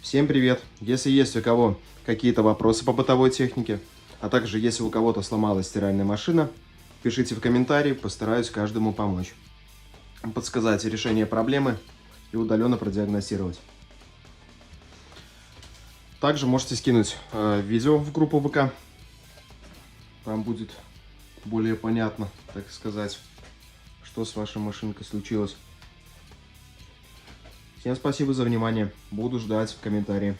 Всем привет! Если есть у кого какие-то вопросы по бытовой технике, а также если у кого-то сломалась стиральная машина, пишите в комментарии, постараюсь каждому помочь. Подсказать решение проблемы и удаленно продиагностировать. Также можете скинуть видео в группу ВК. Там будет более понятно, так сказать, что с вашей машинкой случилось. Всем спасибо за внимание. Буду ждать в комментарии.